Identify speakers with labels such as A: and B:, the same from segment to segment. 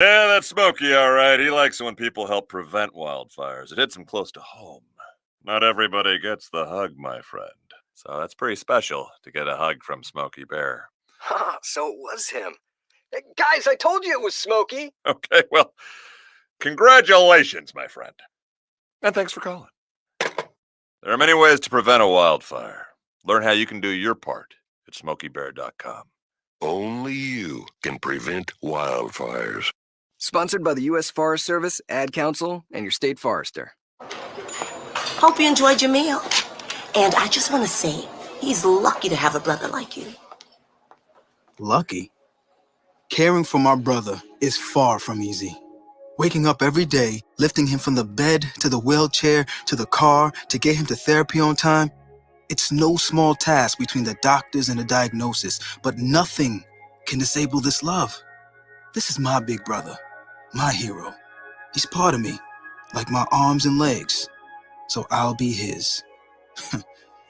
A: Yeah, that's Smokey, all right. He likes it when people help prevent wildfires. It hits him close to home. Not everybody gets the hug, my friend. So that's pretty special to get a hug from Smokey Bear.
B: So it was him. Hey, guys, I told you it was Smokey.
A: Okay, well, congratulations, my friend. And thanks for calling. There are many ways to prevent a wildfire. Learn how you can do your part at SmokeyBear.com.
C: Only you can prevent wildfires.
B: Sponsored by the U.S. Forest Service, Ad Council, and your state forester.
D: Hope you enjoyed your meal. And I just want to say, he's lucky to have a brother like you.
E: Lucky? Caring for my brother is far from easy. Waking up every day, lifting him from the bed to the wheelchair to the car to get him to therapy on time, it's no small task between the doctors and the diagnosis, but nothing can disable this love. This is my big brother, my hero. He's part of me, like my arms and legs, so I'll be his.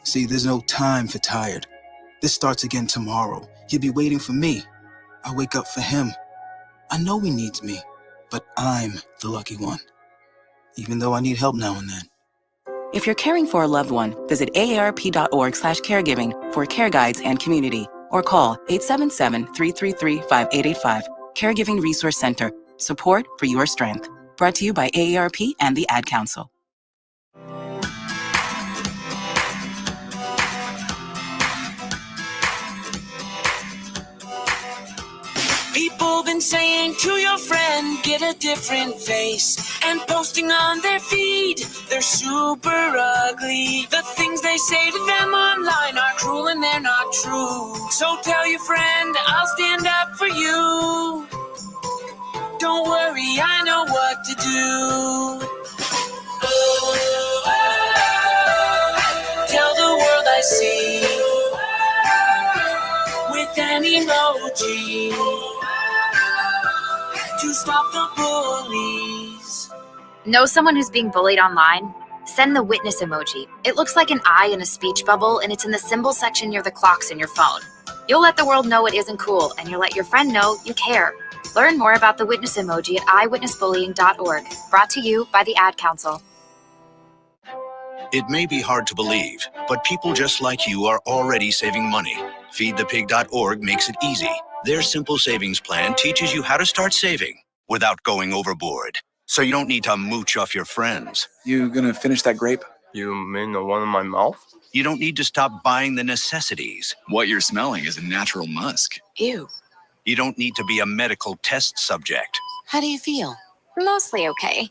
E: See, there's no time for tired. This starts again tomorrow. He'll be waiting for me. I wake up for him. I know he needs me, but I'm the lucky one, even though I need help now and then.
F: If you're caring for a loved one, visit aarp.org/caregiving for care guides and community, or call 877-333-5885. Caregiving Resource Center. Support for your strength. Brought to you by AARP and the Ad Council.
G: People been saying to your friend, get a different face, and posting on their feed, they're super ugly. The things they say to them online are cruel and they're not true. So tell your friend, I'll stand up for you. Don't worry, I know what to do. Tell the world I see with an emoji to stop the bullies.
H: Know someone who's being bullied online? Send the witness emoji. It looks like an eye in a speech bubble, and it's in the symbol section near the clocks in your phone. You'll let the world know it isn't cool, and you'll let your friend know you care. Learn more about the witness emoji at eyewitnessbullying.org. Brought to you by the Ad Council.
I: It may be hard to believe, but people just like you are already saving money. FeedThePig.org makes it easy. Their simple savings plan teaches you how to start saving without going overboard. So you don't need to mooch off your friends.
J: You gonna finish that grape?
K: You mean the one in my mouth?
I: You don't need to stop buying the necessities.
J: What you're smelling is a natural musk.
D: Ew.
I: You don't need to be a medical test subject.
D: How do you feel?
H: Mostly okay.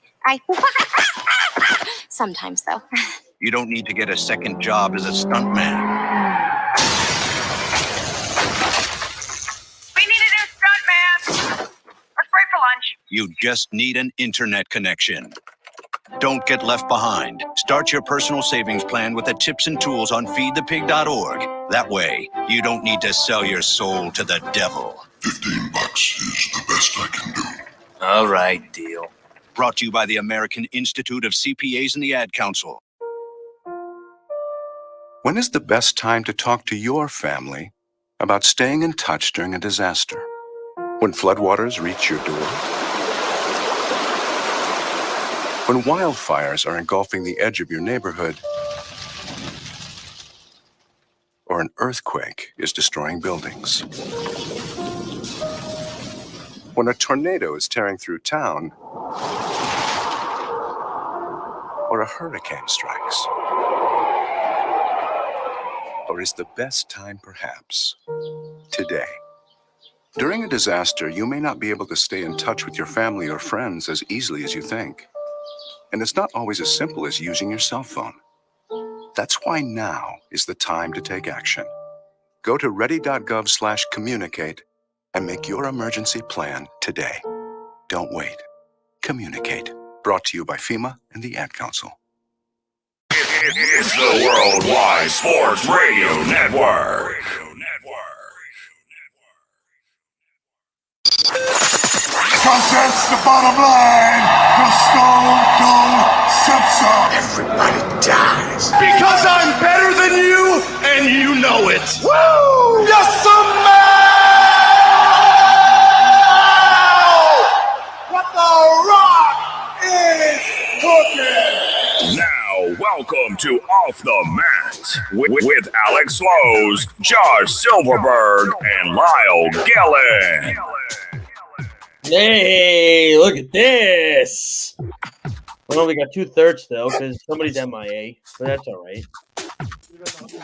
H: Sometimes, though.
I: You don't need to get a second job as a stuntman.
L: We need a new stuntman. Let's break for lunch.
I: You just need an internet connection. Don't get left behind. Start your personal savings plan with the tips and tools on feedthepig.org. That way, you don't need to sell your soul to the devil.
C: $15 is the best I can do.
K: All right, deal.
I: Brought to you by the American Institute of CPAs and the Ad Council.
M: When is the best time to talk to your family about staying in touch during a disaster? When floodwaters reach your door? When wildfires are engulfing the edge of your neighborhood? Or an earthquake is destroying buildings? When a tornado is tearing through town? Or a hurricane strikes? Or is the best time perhaps today? During a disaster, you may not be able to stay in touch with your family or friends as easily as you think. And it's not always as simple as using your cell phone. That's why now is the time to take action. Go to ready.gov/communicate and make your emergency plan today. Don't wait. Communicate. Brought to you by FEMA and the Ad Council.
C: It's the Worldwide Sports Radio Network.
N: Because that's the bottom line. The Stone Cold Simpson.
C: Everybody dies.
N: Because I'm better than you, and you know it. Woo! Yes,
C: Welcome to Off the Mat with Alex Lowe's, Josh Silverberg, and Lyle Gillen.
O: Hey, look at this. We only got 2/3 though, because somebody's MIA, but that's all right.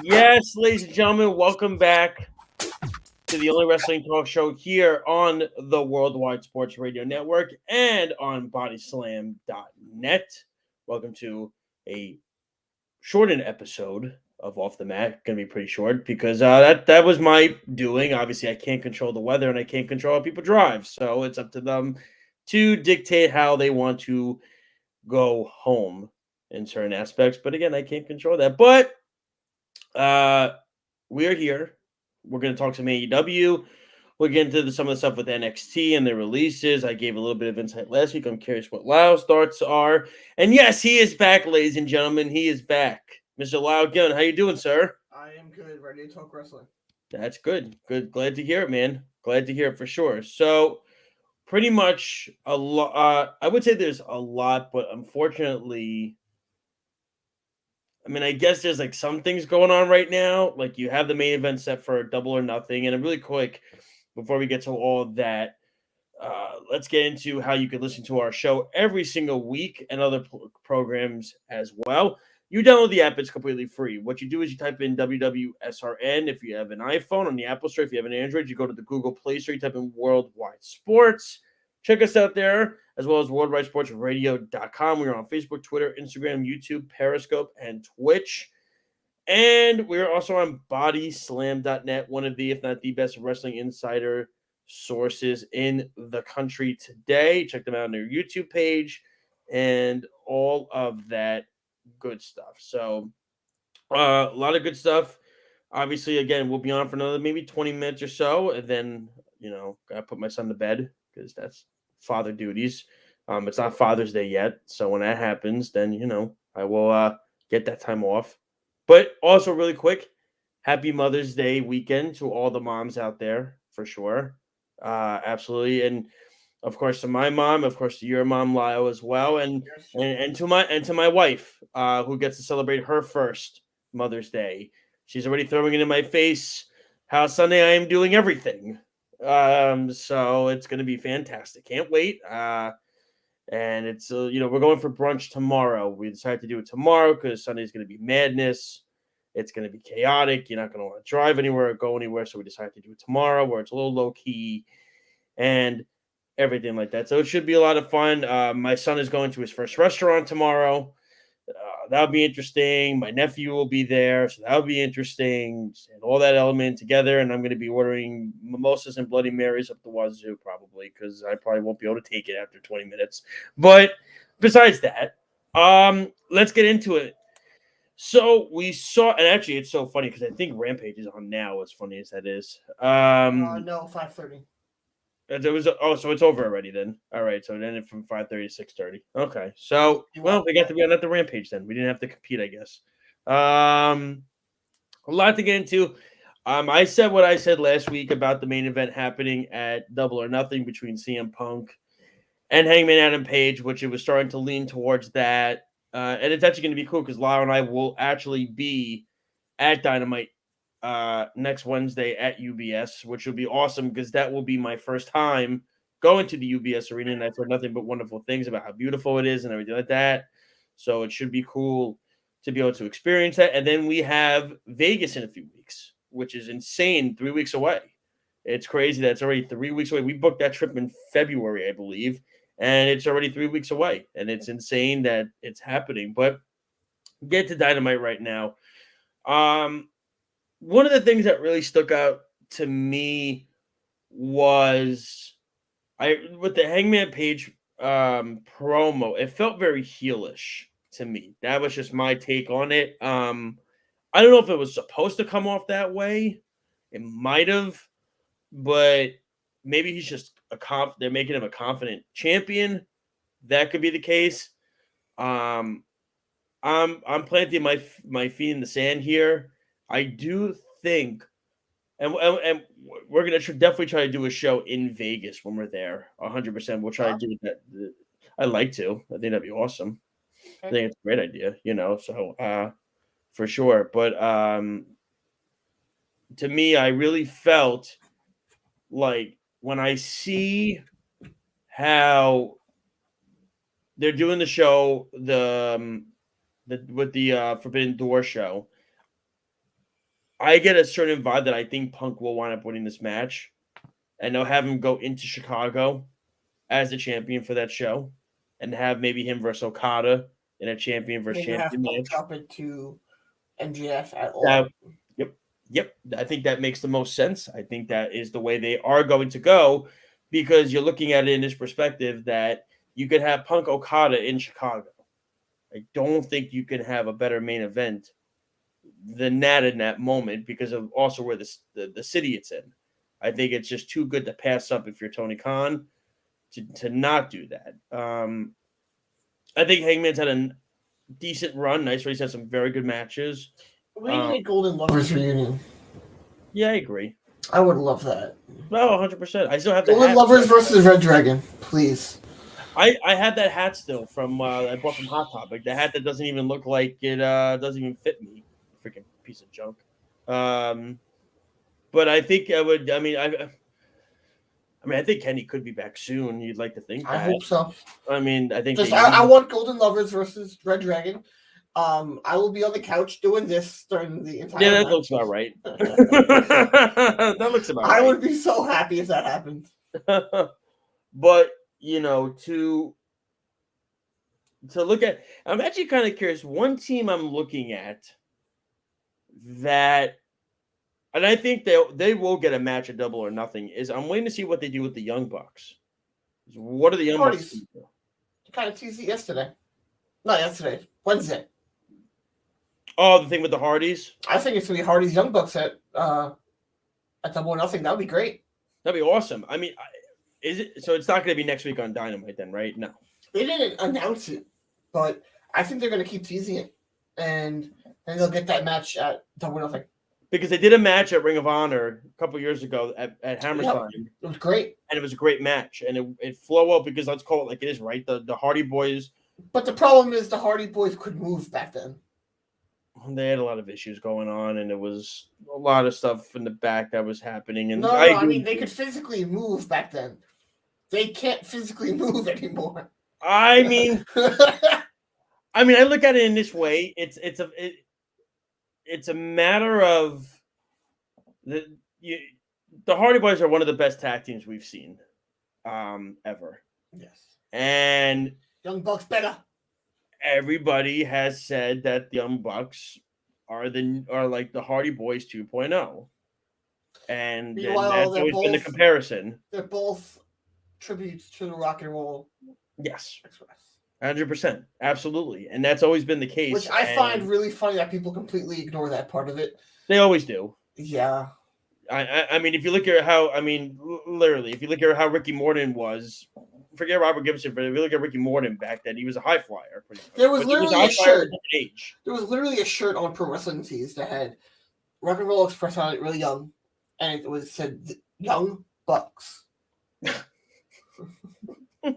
O: Yes, ladies and gentlemen, welcome back to the only wrestling talk show here on the Worldwide Sports Radio Network and on bodyslam.net. Welcome to a shortened episode of Off the Mat. Going to be pretty short because that was my doing. Obviously, I can't control the weather and I can't control how people drive, so it's up to them to dictate how they want to go home in certain aspects. But again, I can't control that. But we're here. We're going to talk some AEW. We'll get into some of the stuff with NXT and their releases. I gave a little bit of insight last week. I'm curious what Lyle's thoughts are. And yes, he is back, ladies and gentlemen. He is back. Mr. Lyle Gillen, how you doing, sir?
P: I am good. Ready to talk wrestling.
O: That's good. Good. Glad to hear it, man. Glad to hear it for sure. So pretty much a lot. I would say there's a lot, but unfortunately, I mean, I guess there's like some things going on right now. Like you have the main event set for Double or Nothing. And really quick, before we get to all of that, let's get into how you can listen to our show every single week and other programs as well. You download the app. It's completely free. What you do is you type in WWSRN if you have an iPhone on the Apple Store. If you have an Android, you go to the Google Play Store. You type in Worldwide Sports. Check us out there, as well as worldwidesportsradio.com. We're on Facebook, Twitter, Instagram, YouTube, Periscope, and Twitch. And we're also on bodyslam.net, one of the, if not the best wrestling insider sources in the country today. Check them out on their YouTube page and all of that good stuff. So a lot of good stuff. Obviously, again, we'll be on for another maybe 20 minutes or so. And then, gotta put my son to bed because that's father duties. It's not Father's Day yet. So when that happens, then, I will get that time off. But also really quick, happy Mother's Day weekend to all the moms out there for sure. Absolutely. And of course to my mom, of course to your mom, Lyle, as well. And to my wife, who gets to celebrate her first Mother's Day. She's already throwing it in my face how Sunday I am doing everything. So it's going to be fantastic. Can't wait. And it's, we're going for brunch tomorrow. We decided to do it tomorrow because Sunday's going to be madness. It's going to be chaotic. You're not going to want to drive anywhere or go anywhere. So we decided to do it tomorrow where it's a little low key and everything like that. So it should be a lot of fun. My son is going to his first restaurant tomorrow. That'll be interesting. My nephew will be there, so that'll be interesting. And all that element together, and I'm going to be ordering mimosas and Bloody Marys up the wazoo probably because I probably won't be able to take it after 20 minutes. But besides that, let's get into it. So we saw, and actually it's so funny because I think Rampage is on now, as funny as that is.
P: No, 5:30.
O: So it's over already then. All right, so it ended from 5:30 to 6:30. Okay, so we got to be on at the Rampage then. We didn't have to compete, I guess. A lot to get into. I said what I said last week about the main event happening at Double or Nothing between CM Punk and Hangman Adam Page, which it was starting to lean towards that. And it's actually going to be cool because Lyle and I will actually be at Dynamite next Wednesday at UBS, which will be awesome because that will be my first time going to the UBS arena, and I've heard nothing but wonderful things about how beautiful it is and everything like that. So it should be cool to be able to experience that. And then we have Vegas in a few weeks, which is insane. 3 weeks away. It's crazy that it's already 3 weeks away. We booked that trip in February, I believe, and it's already 3 weeks away. And it's insane that it's happening. But get to Dynamite right now. One of the things that really stuck out to me was with the Hangman Page promo, it felt very heelish to me. That was just my take on it. I don't know if it was supposed to come off that way. It might have, but maybe he's just they're making him a confident champion. That could be the case. I'm planting my feet in the sand here. I do think, and we're gonna definitely try to do a show in Vegas when we're there. 100%. We'll try to do that. I'd like to. I think that'd be awesome. I think it's a great idea, so for sure. But to me, I really felt like when I see how they're doing the show, with the Forbidden Door show, I get a certain vibe that I think Punk will wind up winning this match, and they'll have him go into Chicago as the champion for that show, and have maybe him versus Okada in a champion versus champion match.
P: Drop it to MJF at all.
O: Yep. I think that makes the most sense. I think that is the way they are going to go, because you're looking at it in this perspective that you could have Punk Okada in Chicago. I don't think you can have a better main event than that in that moment, because of also where the city it's in. I think it's just too good to pass up if you're Tony Khan to not do that. I think Hangman's had a decent run. Nice race, had some very good matches.
P: We need a Golden Lovers reunion.
O: Yeah, I agree.
P: I would love that.
O: No, 100%. I still have the
P: Golden
O: hat.
P: Lovers versus Red Dragon, please.
O: I have that hat still from I bought from Hot Topic. The hat that doesn't even look like it doesn't even fit me. Freaking piece of junk. But I think I would. I mean, I think Kenny could be back soon. You'd like to think that.
P: I hope so.
O: I mean, I think
P: I want Golden Lovers versus Red Dragon. I will be on the couch doing this during the entire.
O: Yeah, that looks about right. That looks about right.
P: I would be so happy if that happened.
O: But to look at, I'm actually kind of curious. One team I'm looking at that, and I think they will get a match at Double or Nothing, is I'm waiting to see what they do with the Young Bucks. What are the Young Bucks do?
P: Kind of teased it yesterday. Not yesterday. Wednesday.
O: Oh, the thing with the Hardys?
P: I think it's going to be Hardys Young Bucks at Double or Nothing. That would be great.
O: That'd be awesome. I mean, is it? So it's not going to be next week on Dynamite then, right? No.
P: They didn't announce it, but I think they're going to keep teasing it, and then they'll get that match at Double or Nothing.
O: Because they did a match at Ring of Honor a couple years ago at Hammerstein.
P: Yep. It was great.
O: And it was a great match. And it flowed well because let's call it like it is, right? The Hardy Boys.
P: But the problem is the Hardy Boys could move back then.
O: They had a lot of issues going on, and it was a lot of stuff in the back that was happening. And
P: I mean, they could physically move back then. They can't physically move anymore.
O: I mean, I look at it in this way. It's a matter of the Hardy Boys are one of the best tag teams we've seen ever.
P: Yes.
O: And
P: Young Bucks better.
O: Everybody has said that the Young Bucks are like the Hardy Boys 2.0. And that's always been the comparison.
P: They're both tributes to the Rock and Roll
O: Yes. Express. 100%. Absolutely. And that's always been the case.
P: Which I find really funny that people completely ignore that part of it.
O: They always do.
P: Yeah.
O: I mean, if you look at how, literally, if you look at how Ricky Morton was, forget Robert Gibson, but if you look at Ricky Morton back then, he was a high flyer. Pretty much.
P: There was literally a shirt. There was literally a shirt on Pro Wrestling Tees that had Rock and Roll Express on it, really young, and it said Young Bucks.
O: I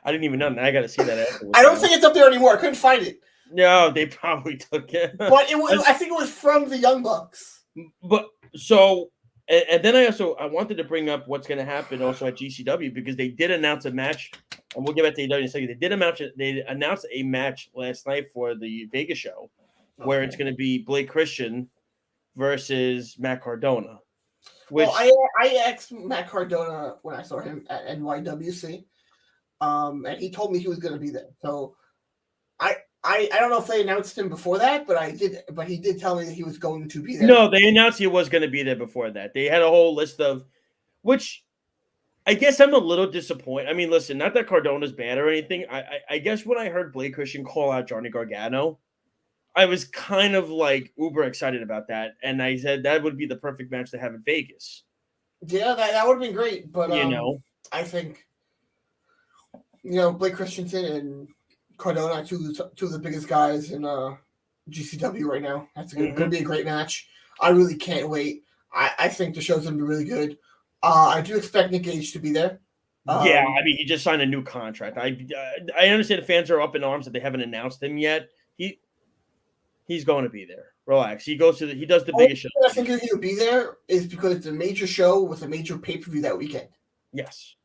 O: didn't even know. Now I got to see that afterwards.
P: I don't think it's up there anymore. I couldn't find it.
O: No, they probably took it.
P: But it was. I think it was from the Young Bucks.
O: But so, and then I wanted to bring up what's going to happen also at GCW because they did announce a match, and we'll get back to AEW in a second. They announced a match last night for the Vegas show, where it's going to be Blake Christian versus Matt Cardona.
P: Well, I asked Matt Cardona when I saw him at NYWC, and he told me he was going to be there. So I don't know if they announced him before that, but he did tell me that he was going to be there.
O: No, they announced he was going to be there before that. They had a whole list of, which I guess I'm a little disappointed. I mean, listen, not that Cardona's bad or anything. I guess when I heard Blake Christian call out Johnny Gargano, I was kind of like uber excited about that. And I said that would be the perfect match to have in Vegas.
P: Yeah, that would have been great. But, I think, Blake Christensen and Cardona, two of the biggest guys in GCW right now. That's going to be a great match. I really can't wait. I think the show's going to be really good. I do expect Nick Gage to be there.
O: Yeah, I mean, he just signed a new contract. I understand the fans are up in arms that they haven't announced him yet. He's going to be there. Relax. He does the biggest show.
P: I think he'll be there is because it's a major show with a major pay-per-view that weekend.
O: Yes.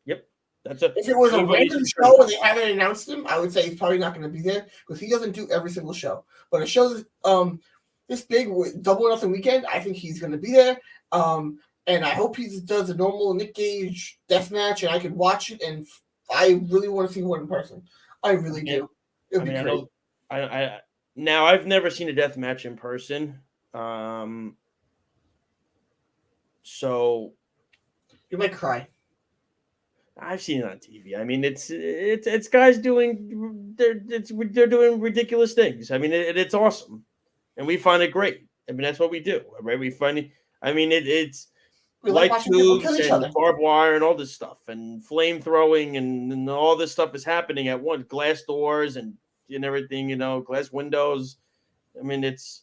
O: Yep.
P: If it was a random show and they haven't announced him, I would say he's probably not going to be there because he doesn't do every single show. But a show this big with Double or Nothing weekend, I think he's going to be there. And I hope he does a normal Nick Gage death match, and I can watch it. And I really want to see one in person. I really do. It would be great.
O: Now I've never seen a death match in person. So
P: you might cry.
O: I've seen it on TV. I mean, it's guys doing they're doing ridiculous things. I mean, it's awesome, and we find it great. I mean, that's what we do, right? We find it. I mean, it's light tubes and barbed wire and all this stuff, and flame throwing, and all this stuff is happening at once. Glass doors and everything, glass windows. I mean, it's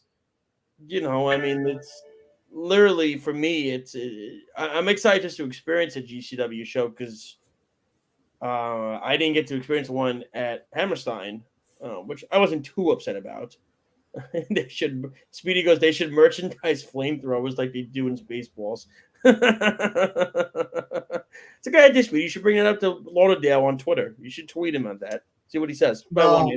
O: literally for me. I'm excited just to experience a GCW show because I didn't get to experience one at Hammerstein, which I wasn't too upset about. Speedy goes, they should merchandise flamethrowers like they do in Spaceballs. It's a good idea, Speedy. You should bring it up to Lauderdale on Twitter. You should tweet him on that. See what he says.
P: No,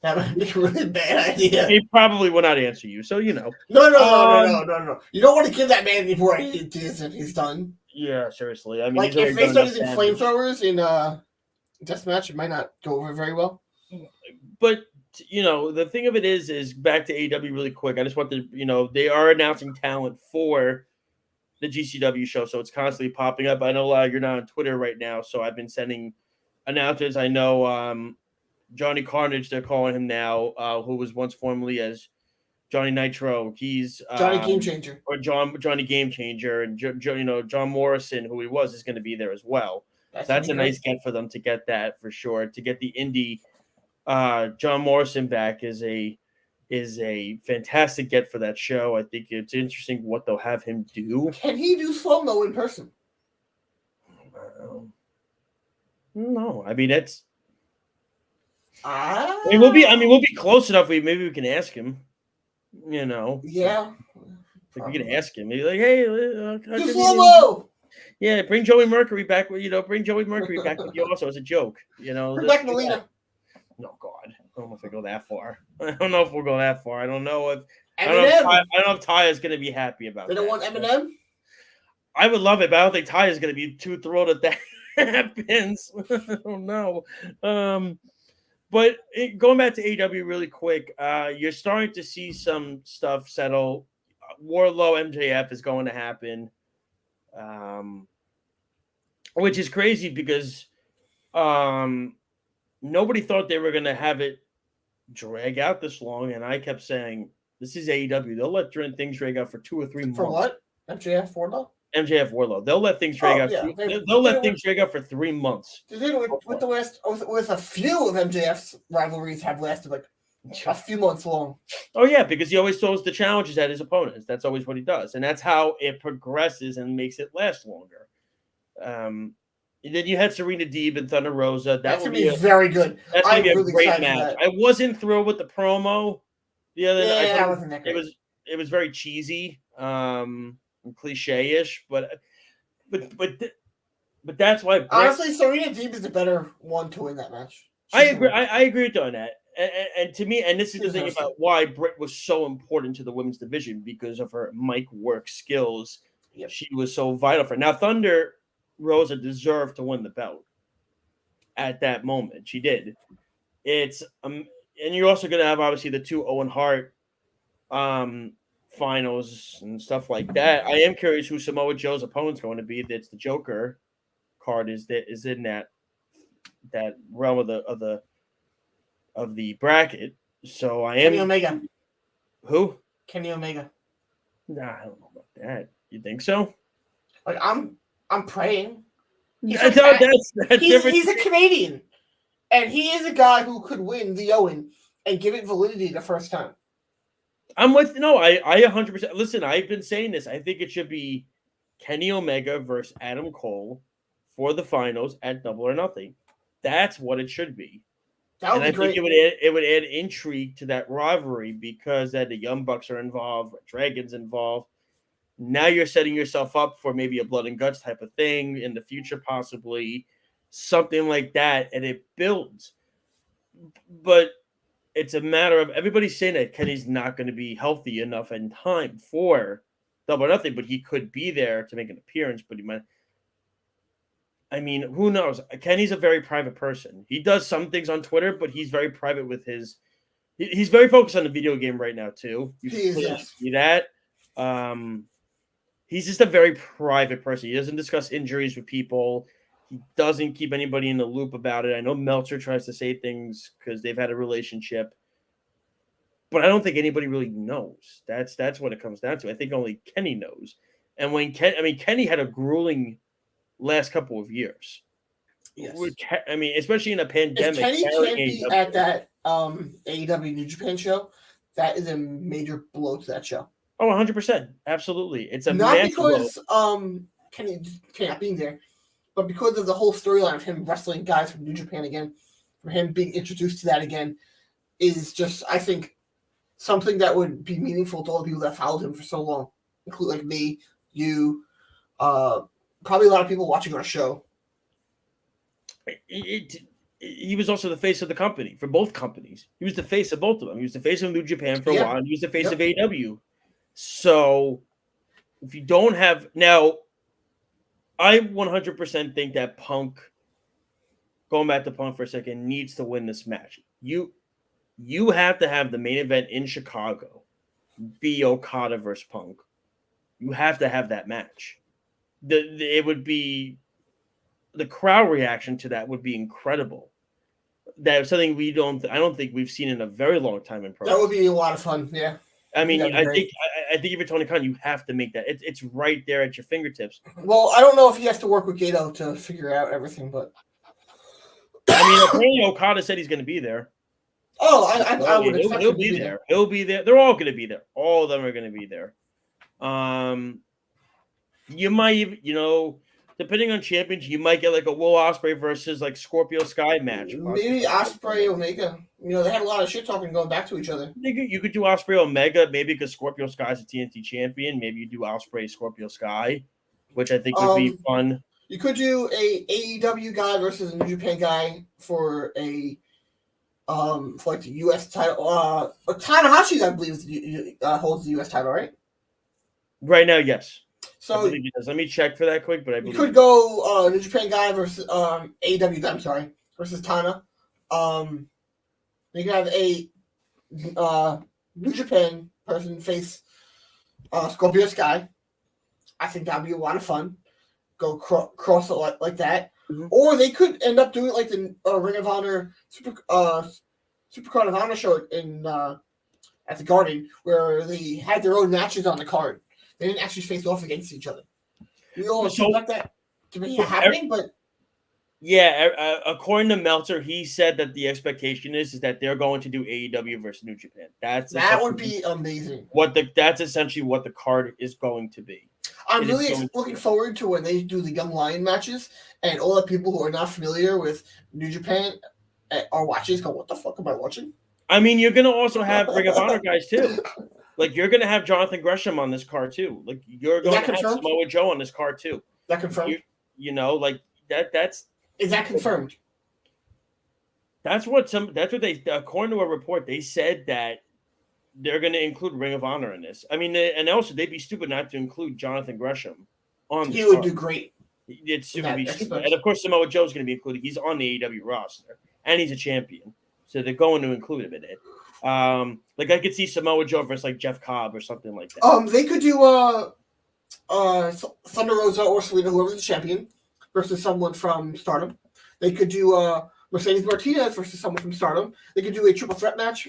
P: that would be a really bad idea.
O: He probably will not answer you, so
P: No. You don't want to give that man before he's done.
O: Yeah, seriously. I mean,
P: like if they start using flamethrowers in deathmatch, it might not go over very well.
O: But the thing of it is back to AEW really quick. I just want to, they are announcing talent for the GCW show, so it's constantly popping up. I know you're not on Twitter right now, so I've been sending announcements. I know Johnny Carnage, they're calling him now, who was once formerly as Johnny Nitro. He's
P: Johnny Game Changer,
O: or Johnny Game Changer, and John Morrison, who he was, is going to be there as well. That's a nice get for them to get that for sure. To get the indie John Morrison back is a fantastic get for that show. I think it's interesting what they'll have him do.
P: Can he do slow-mo in person?
O: No, I mean it's.
P: We'll
O: be close enough. Maybe we can ask him.
P: Yeah.
O: We can ask him. Maybe like, hey,
P: do slow-mo.
O: Yeah, bring Joey Mercury back. Bring Joey Mercury back with you also as a joke.
P: Bring back Melina.
O: No, God, I don't know if we go that far. I don't know if we'll go that far. I don't know if Ty is going to be happy about.
P: They don't want Eminem.
O: I would love it, but I don't think Ty is going to be too thrilled at that happens. I don't know. But going back to AEW really quick, you're starting to see some stuff settle. Wardlow MJF is going to happen, which is crazy because nobody thought they were going to have it drag out this long, and I kept saying, this is AEW. They'll let things drag out for 2 or 3 months.
P: For what? MJF Wardlow?
O: MJF Wardlow. They'll let things drag out.
P: Yeah.
O: They'll let things drag out for 3 months.
P: They did it with a few of MJF's rivalries have lasted like a few months long.
O: Oh, yeah, because he always throws the challenges at his opponents. That's always what he does, and that's how it progresses and makes it last longer. And then you had Serena Deeb and Thunder Rosa. That's going to be
P: very good.
O: That's going to be a great match. I wasn't thrilled with the promo the other night.
P: Yeah, wasn't that great.
O: It was very cheesy, cliche-ish, but that's why.
P: Honestly, Serena Deeb is the better one to win that match.
O: I agree. I agree with you on that. And to me, and this is the thing about why Britt was so important to the women's division because of her mic work skills.
P: Yep.
O: She was so vital for. Now, Thunder Rosa deserved to win the belt at that moment. She did. It's and you're also going to have obviously the 2 Owen Hart finals and stuff like that. I am curious who Samoa Joe's opponent's going to be. That's the Joker card is in that realm of the bracket. So I am
P: Kenny Omega.
O: Who?
P: Kenny Omega.
O: Nah, I don't know about that. You think so?
P: Like I'm praying. He's a Canadian, and he is a guy who could win the Owen and give it validity the first time.
O: I 100%. Listen, I've been saying this. I think it should be Kenny Omega versus Adam Cole for the finals at Double or Nothing. That's what it should be.
P: That would
O: And
P: be
O: I think
P: great.
O: it would add intrigue to that rivalry because that the Young Bucks are involved, Dragons involved. Now you're setting yourself up for maybe a blood and guts type of thing in the future, possibly something like that, and it builds. But it's a matter of everybody's saying that Kenny's not going to be healthy enough in time for Double or Nothing, but he could be there to make an appearance. But he might. I mean, who knows? Kenny's a very private person. He does some things on Twitter, but he's very private with his. He's very focused on the video game right now too. You
P: He is,
O: clearly
P: yes.
O: see that. He's just a very private person. He doesn't discuss injuries with people. He doesn't keep anybody in the loop about it. I know Meltzer tries to say things because they've had a relationship, but I don't think anybody really knows. That's what it comes down to. I think only Kenny knows. And when Kenny had a grueling last couple of years.
P: Yes.
O: I mean, especially in a pandemic.
P: If Kenny
O: carrying
P: can't be
O: AEW.
P: at that AEW New Japan show, that is a major blow to that show.
O: Oh, 100%. Absolutely. It's a
P: Not
O: massive
P: because
O: blow.
P: Kenny not being there, but because of the whole storyline of him wrestling guys from New Japan again, for him being introduced to that again, is just, I think, something that would be meaningful to all the people that followed him for so long, including like me, you, probably a lot of people watching our show.
O: He was also the face of the company for both companies. He was the face of both of them. He was the face of New Japan for a while, and he was the face of AEW. So if you don't have now, I 100% think that Punk, going back to Punk for a second, needs to win this match. You have to have the main event in Chicago be Okada versus Punk. You have to have that match. It would be the crowd reaction to that would be incredible. That's something I don't think we've seen in a very long time in pro.
P: That would be a lot of fun. Yeah.
O: I mean,
P: That'd be
O: I
P: great.
O: think if you're Tony Khan, you have to make that. It's right there at your fingertips.
P: Well, I don't know if he has to work with Gato to figure out everything, but
O: I mean, apparently Okada said he's going to be there.
P: Oh, I would expect
O: he'll
P: him to
O: be
P: be
O: there. He'll be there. They're all going to be there. All of them are going to be there. You might even, depending on champions, you might get like a Will Ospreay versus like Scorpio Sky match.
P: maybe Ospreay, Omega. They had a lot of shit talking going back to each other.
O: You could do Ospreay Omega, maybe because Scorpio Sky's a TNT champion. Maybe you do Ospreay Scorpio Sky, which I think would be fun.
P: You could do a AEW guy versus a New Japan guy for like the US title. Tanahashi, I believe, holds the US title, right?
O: Right now, yes.
P: So
O: I believe he does. Let me check for that quick, but I
P: you
O: believe
P: could go New Japan guy versus AEW guy. I'm sorry, versus Tana. You could have a New Japan person face Scorpio Sky. I think that'd be a lot of fun. Go cross it like that, or they could end up doing like the Ring of Honor Super Card of Honor show in at the Garden, where they had their own matches on the card. They didn't actually face off against each other. We all expect that to be happening, but
O: yeah, according to Meltzer, he said that the expectation is that they're going to do AEW versus New Japan.
P: That would be amazing.
O: That's essentially what the card is going to be.
P: I'm really looking forward to when they do the Young Lion matches, and all the people who are not familiar with New Japan are watching. Go, what the fuck am I watching?
O: I mean, you're going to also have Ring of Honor guys too. Like you're going to have Jonathan Gresham on this card too. Like you're going to have Samoa Joe on this card too.
P: That confirmed.
O: Like that's.
P: Is that confirmed?
O: That's what they, according to a report, they said that they're going to include Ring of Honor in this. I mean, and also they'd be stupid not to include Jonathan Gresham on.
P: He would do great.
O: It would be stupid. And of course, Samoa Joe's going to be included. He's on the AEW roster, and he's a champion, so they're going to include him in it. Like I could see Samoa Joe versus like Jeff Cobb or something like that.
P: They could do Thunder Rosa or Selena, whoever's the champion, versus someone from Stardom. They could do Mercedes Martinez versus someone from Stardom. They could do a triple threat match.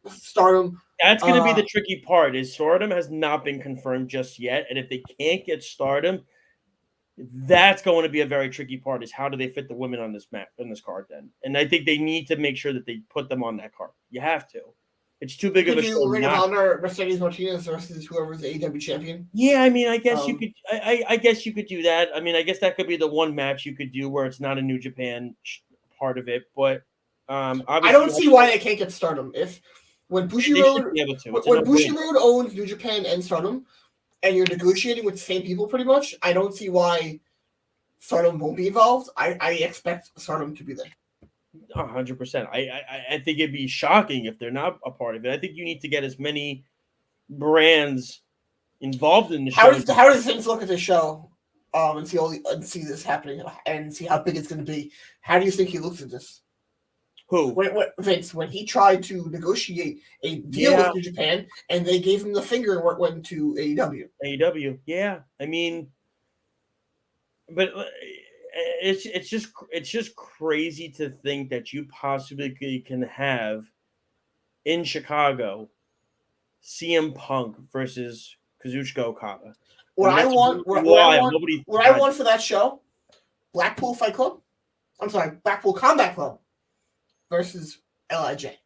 P: Stardom.
O: That's going to be the tricky part. Is Stardom has not been confirmed just yet, and if they can't get Stardom, that's going to be a very tricky part. Is how do they fit the women on this card then? And I think they need to make sure that they put them on that card. You have to. It's too big of a show.
P: Ring of Honor, Mercedes Martinez versus whoever's the AEW champion.
O: Yeah, I mean, I guess you could. I guess you could do that. I mean, I guess that could be the one match you could do where it's not a New Japan part of it. But
P: I don't see why they can't get Stardom. When Bushiroad owns New Japan and Stardom, and you're negotiating with the same people pretty much, I don't see why Stardom won't be involved. I expect Stardom to be there.
O: 100%. I think it'd be shocking if they're not a part of it. I think you need to get as many brands involved in the show.
P: How does Vince look at the show and see this happening and see how big it's going to be? How do you think he looks at this?
O: Who?
P: Vince, when he tried to negotiate a deal with New Japan and they gave him the finger and went to AEW.
O: AEW, yeah. I mean, but it's just crazy to think that you possibly can have in Chicago CM Punk versus Kazuchika Okada.
P: What I want for that show, Blackpool Combat Club versus LIJ.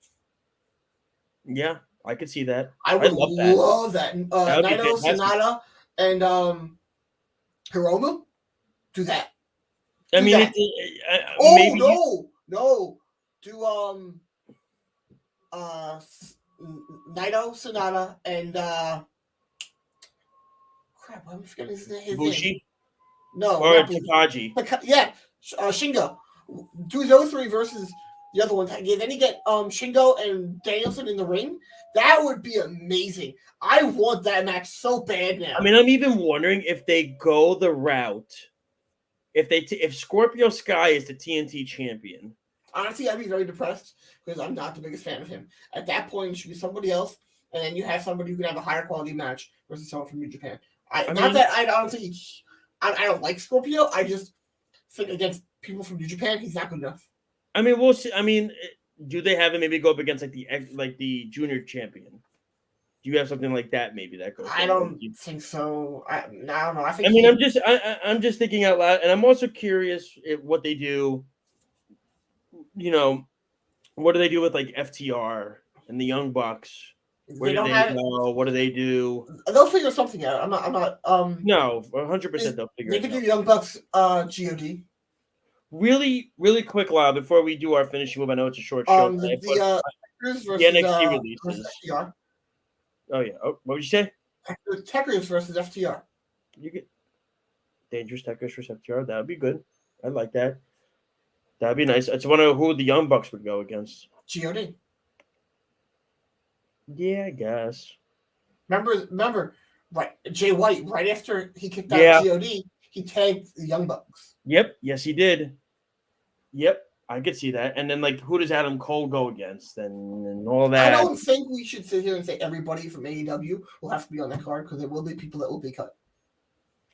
O: Yeah, I could see that.
P: I would love that. Naito, Sonata, and Hiromu do that.
O: I mean,
P: maybe no. Do Naito, Sonata, and crap, I'm forgetting his name.
O: Bushi?
P: No,
O: or Takagi.
P: Yeah, Shingo. Do those three versus the other ones. Then you get Shingo and Danielson in the ring. That would be amazing. I want that match so bad now.
O: I mean, I'm even wondering if they go the route. If Scorpio Sky is the TNT champion.
P: Honestly, I'd be very depressed because I'm not the biggest fan of him. At that point, it should be somebody else, and then you have somebody who can have a higher quality match versus someone from New Japan. I don't like Scorpio. I just think against people from New Japan, he's not good enough.
O: I mean, we'll see. I mean, do they have him maybe go up against like the junior champion? Do you have something like that maybe that goes?
P: I don't think so. I don't know.
O: I'm just thinking out loud, and I'm also curious what they do. You know, what do they do with like FTR and the Young Bucks? Where do they go? What do they do?
P: They'll figure something out. I'm not.
O: No, 100% they'll figure.
P: They could do Young Bucks, God.
O: Really, really quick, Lyle, before we do our finishing move. I know it's a short show.
P: The
O: NXT releases.
P: FTR.
O: Oh yeah. Oh, what would you say?
P: Techers versus FTR.
O: You get Dangerous Techers versus FTR. That would be good. I like that. That'd be nice. I just wonder who the Young Bucks would go against.
P: God.
O: Yeah, I guess.
P: Remember, right? Jay White, right after he kicked out God, he tagged the Young Bucks.
O: Yep. Yes, he did. Yep. I could see that. And then, like, who does Adam Cole go against and all that?
P: I don't think we should sit here and say everybody from AEW will have to be on that card because there will be people that will be cut.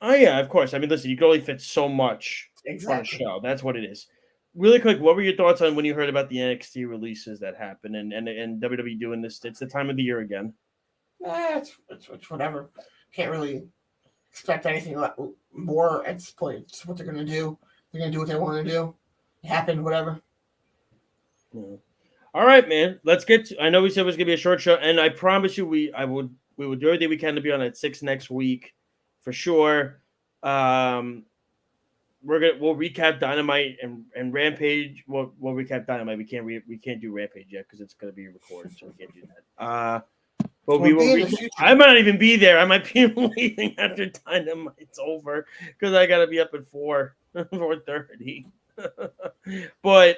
O: Oh, yeah, of course. I mean, listen, you can only fit so much on a show. That's what it is. Really quick, what were your thoughts on when you heard about the NXT releases that happened and WWE doing this? It's the time of the year again.
P: It's whatever. Can't really expect anything more at this point. It's what they're going to do. They're going to do what they want to do. It happened, whatever.
O: Yeah. All right, man. Let's get to, I know we said it was going to be a short show, and I promise you we will do everything we can to be on at 6 next week for sure. We'll recap Dynamite and Rampage. We'll recap Dynamite. We can't do Rampage yet because it's going to be recorded, so we can't do that. But we will. I might not even be there. I might be leaving after Dynamite's over because I got to be up at 4:30. But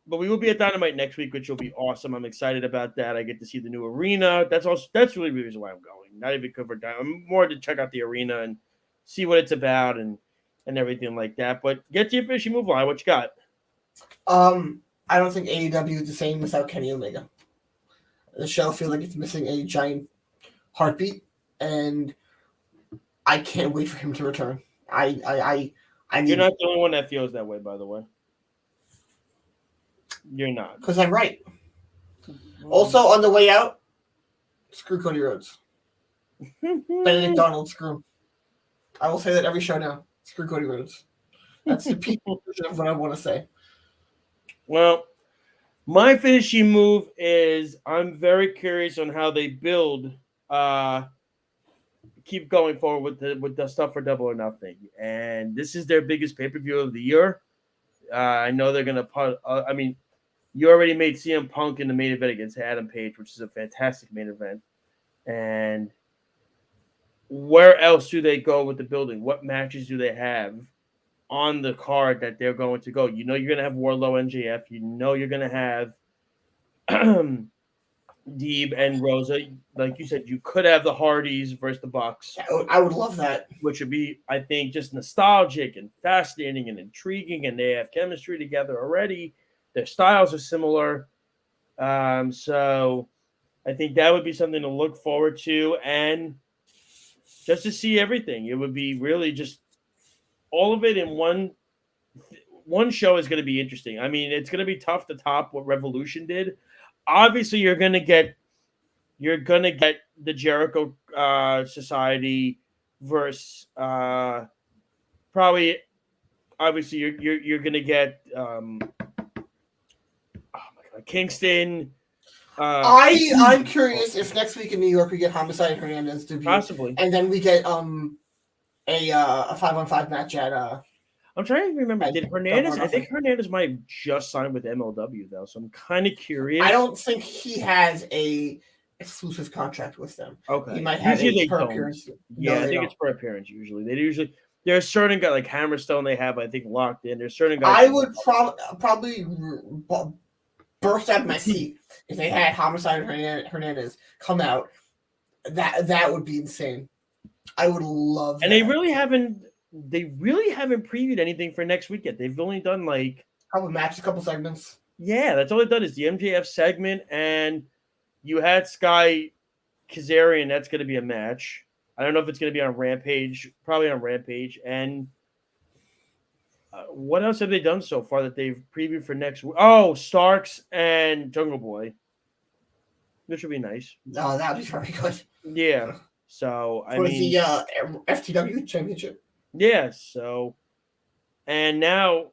O: we will be at Dynamite next week, which will be awesome. I'm excited about that. I get to see the new arena. That's really the reason why I'm going. Not even cover Dynamite. I'm more to check out the arena and see what it's about and everything like that. But get to your fishing move line. What you got?
P: I don't think AEW is the same without Kenny Omega. The show feels like it's missing a giant heartbeat, and I can't wait for him to return. You're
O: not the only one that feels that way, by the way. You're not.
P: Because I'm right. Also, on the way out, screw Cody Rhodes. Benedict Donald, screw him. I will say that every show now. Screw Cody Rhodes. That's the people version of what I want to say.
O: Well, My finishing move is I'm very curious on how they build. Keep going forward with the stuff for Double or Nothing, and this is their biggest pay per view of the year. I know they're gonna put. I mean, you already made CM Punk in the main event against Adam Page, which is a fantastic main event. And where else do they go with the building? What matches do they have on the card that they're going to go? You know, you're gonna have Wardlow, MJF. You know, you're gonna have Deeb and Rosa. Like you said, you could have the Hardys versus the Bucks.
P: I would love that.
O: Which would be, I think, just nostalgic and fascinating and intriguing, and they have chemistry together already. Their styles are similar. So I think that would be something to look forward to, and just to see everything. It would be really just all of it in one show is going to be interesting. I mean, it's going to be tough to top what Revolution did. Obviously, you're going to get the Jericho Society versus probably. Obviously, you're going to get oh my God, Kingston.
P: I'm curious if next week in New York we get Homicide and Hernandez debut,
O: possibly,
P: and then we get a 5-on-5 match at.
O: I'm trying to remember. Did Hernandez? I think Hernandez might have just signed with MLW though, so I'm kind of curious.
P: I don't think he has a exclusive contract with them.
O: Okay,
P: he might have
O: usually
P: per appearance.
O: Yeah,
P: No,
O: I think it's per appearance. Usually there's certain guys like Hammerstone they have I think locked in. There's certain guys.
P: I would probably burst out of my seat if they had Homicide and Hernandez come out. That would be insane. I would love.
O: And they really haven't previewed anything for next week yet. They've only done like
P: a couple matches, a couple segments.
O: Yeah, that's all they've done is the MJF segment, and you had Sky Kazarian. That's going to be a match. I don't know if it's going to be on Rampage. Probably on Rampage. And what else have they done so far that they've previewed for next week? Oh, Starks and Jungle Boy. Which would be nice.
P: Oh, that would be very good.
O: Yeah. So, I mean...
P: the FTW Championship.
O: Yeah, so... And now,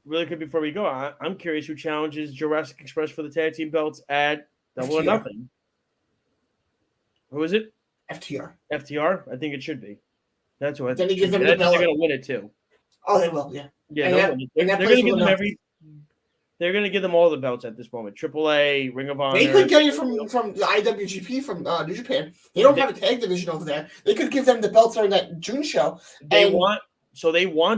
O: really quick before we go, I'm curious who challenges Jurassic Express for the tag team belts at Double or Nothing. Who is it?
P: FTR.
O: FTR? I think it should be. That's what I
P: think.
O: They're going to win it too.
P: Oh, they will, yeah.
O: Yeah, they're going to give them they're going to give them all the belts at this moment. AAA, Ring of Honor.
P: They could get it from the IWGP from New Japan. They don't have a tag division over there. They could give them the belts during that June show.
O: They want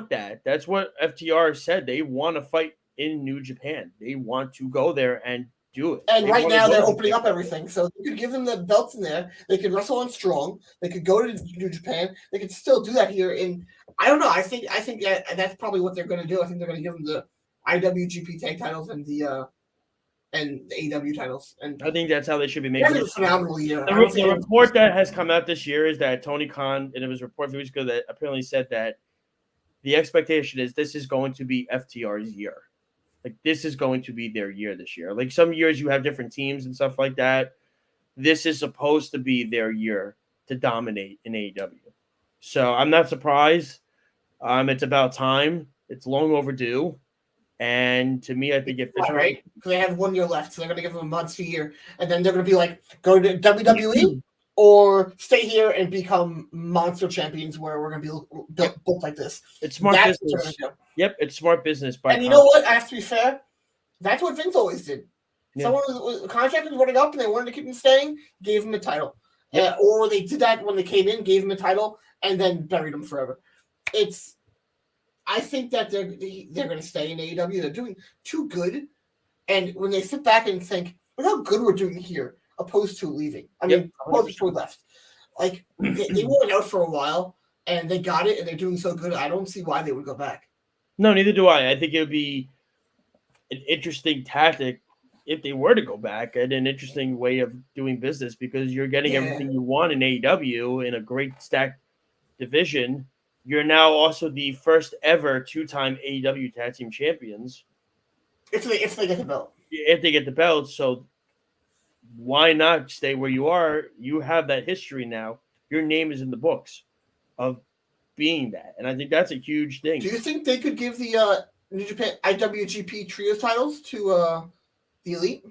O: that. That's what FTR said. They want to fight in New Japan. They want to go there and do it.
P: And right now they're opening up everything. So they could give them the belts in there. They could wrestle on Strong. They could go to New Japan. They could still do that here in I don't know. I think that's probably what they're going to do. I think they're going to give them the IWGP tag titles and the AEW titles. And
O: I think that's how they should be making it.
P: Phenomenal year.
O: The report that has come out this year is that Tony Khan, and it was a report a few weeks ago that apparently said that the expectation is this is going to be FTR's year. Like, this is going to be their year this year. Like, some years you have different teams and stuff like that. This is supposed to be their year to dominate in AEW. So I'm not surprised. It's about time. It's long overdue. And to me, I think if it's
P: right, because they have 1 year left, so they're going to give them a month, a year, and then they're going to be like, go to WWE or stay here and become monster champions, where we're going to be built like this.
O: It's smart business. Yep, it's smart business.
P: And you know what? I have to be fair. That's what Vince always did. Yeah. Someone was contract was running up, and they wanted to keep him staying, gave him a title, or they did that when they came in, gave him a title, and then buried him forever. I think that they're going to stay in AEW. They're doing too good, and when they sit back and think, "Look how good we're doing here," opposed to leaving. I mean, opposed to left. Like they were out for a while, and they got it, and they're doing so good. I don't see why they would go back.
O: No, neither do I. I think it would be an interesting tactic if they were to go back, and an interesting way of doing business, because you're getting everything you want in AEW in a great stacked division. You're now also the first ever 2-time AEW Tag Team Champions.
P: If they get the belt.
O: If they get the belt, so why not stay where you are? You have that history now. Your name is in the books of being that. And I think that's a huge thing.
P: Do you think they could give the New Japan IWGP Trios titles to The Elite?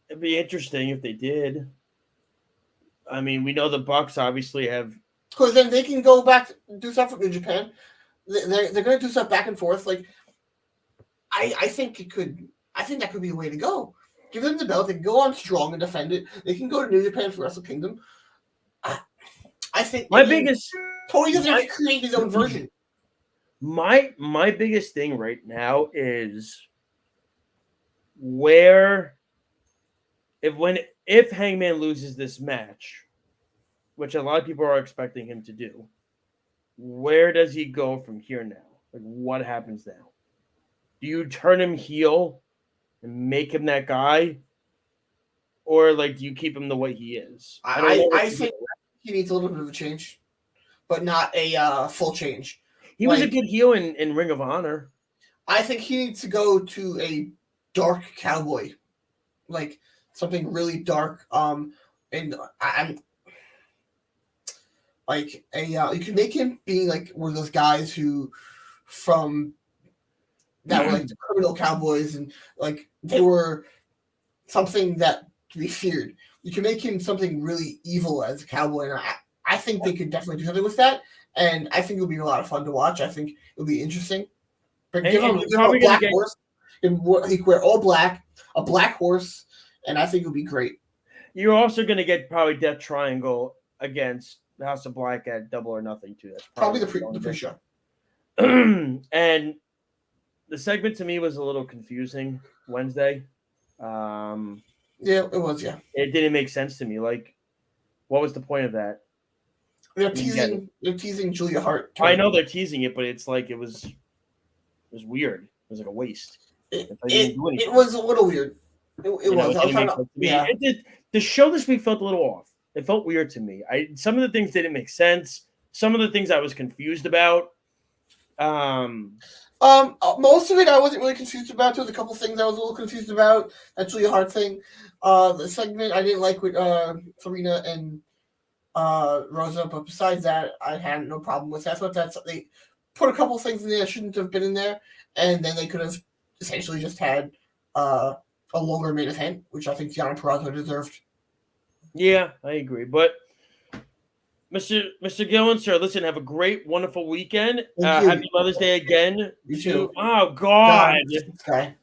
O: It'd be interesting if they did. I mean, we know the Bucks obviously have.
P: Because then they can go back do stuff with New Japan. They're going to do stuff back and forth. Like, I think it could. I think that could be the way to go. Give them the belt. They can go on strong and defend it. They can go to New Japan for Wrestle Kingdom. I think
O: biggest
P: Tony doesn't have to create his own version.
O: My biggest thing right now is where if Hangman loses this match, which a lot of people are expecting him to do, where does he go from here now? Like, what happens now? Do you turn him heel and make him that guy? Or, like, do you keep him the way he is?
P: I think he needs a little bit of a change, but not a full change.
O: He was a good heel in Ring of Honor.
P: I think he needs to go to a dark cowboy, like something really dark. And I'm like you can make him be like one of those guys who from that were like the criminal cowboys, and like they were something that to be feared. You can make him something really evil as a cowboy, and I think they could definitely do something with that. And I think it would be a lot of fun to watch. I think it would be interesting. But give him a black horse. He could wear all black, a black horse, and I think it would be great.
O: You're also going to get probably Death Triangle against the House of Black at Double or Nothing, too. That's
P: probably the pre-show.
O: And the segment to me was a little confusing Wednesday.
P: Yeah, it was, yeah.
O: It didn't make sense to me. Like, what was the point of that?
P: They're teasing Julia Hart.
O: I know they're teasing it, but it's like it was weird. It was like a waste.
P: It was a little weird. It was.
O: The show this week felt a little off. It felt weird to me. Some of the things didn't make sense. Some of the things I was confused about.
P: Most of it I wasn't really confused about. There was a couple things I was a little confused about. That Julia Hart thing. The segment I didn't like with Serena and Rosa, but besides that, I had no problem with that. So they put a couple things in there that shouldn't have been in there, and then they could have essentially just had a longer main event, which I think Deonna Purrazzo deserved.
O: Yeah, I agree. But Mr. Gillen, sir, listen, have a great, wonderful weekend. Happy Mother's Day again.
P: You too.
O: Oh, God.
P: Okay.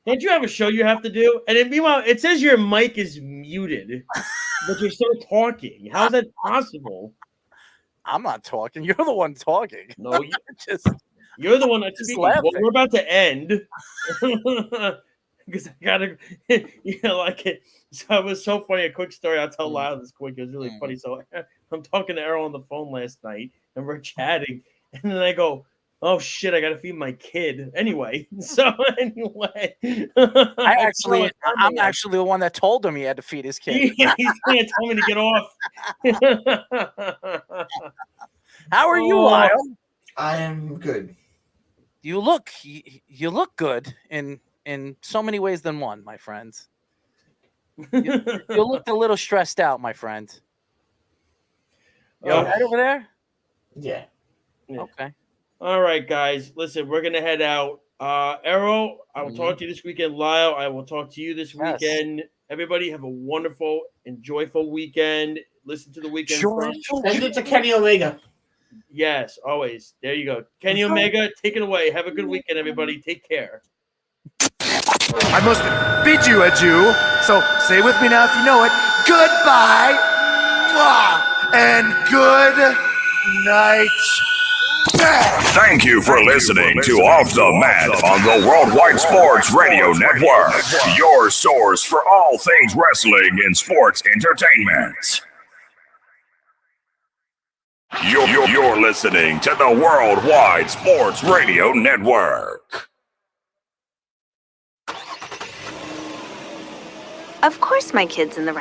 O: Don't you have a show you have to do? And then, meanwhile, it says your mic is muted, but you're still talking. How's that possible?
Q: I'm not talking. You're the one talking.
O: No, you're the one that's speaking. Well, we're about to end. Because I gotta, like it. So it was so funny. A quick story. I'll tell Lyle this quick. It was really funny. So I'm talking to Errol on the phone last night, and we're chatting, and then I go, "Oh shit, I gotta feed my kid." Anyway,
Q: I'm actually the one that told him he had to feed his kid.
O: Yeah, he's gonna tell me to get off.
Q: How are you, Lyle?
P: I am good.
Q: You look good in so many ways than one, my friends. You looked a little stressed out, my friend. You all right over there?
P: Yeah.
Q: Okay.
O: All right, guys. Listen, we're gonna head out. Errol, I will talk to you this weekend. Lyle, I will talk to you this weekend. Everybody have a wonderful and joyful weekend. Listen to the weekend.
P: Send it to Kenny Omega.
O: Yes, always. There you go. Kenny Omega, take it away. Have a good weekend, everybody. Take care.
R: I must bid you adieu, so say with me now if you know it. Goodbye, and good night.
C: Thank you for listening to Off the Mat on the Worldwide Sports Radio Network, your source for all things wrestling and sports entertainment. You're listening to the Worldwide Sports Radio Network.
S: Of course my kid's in the right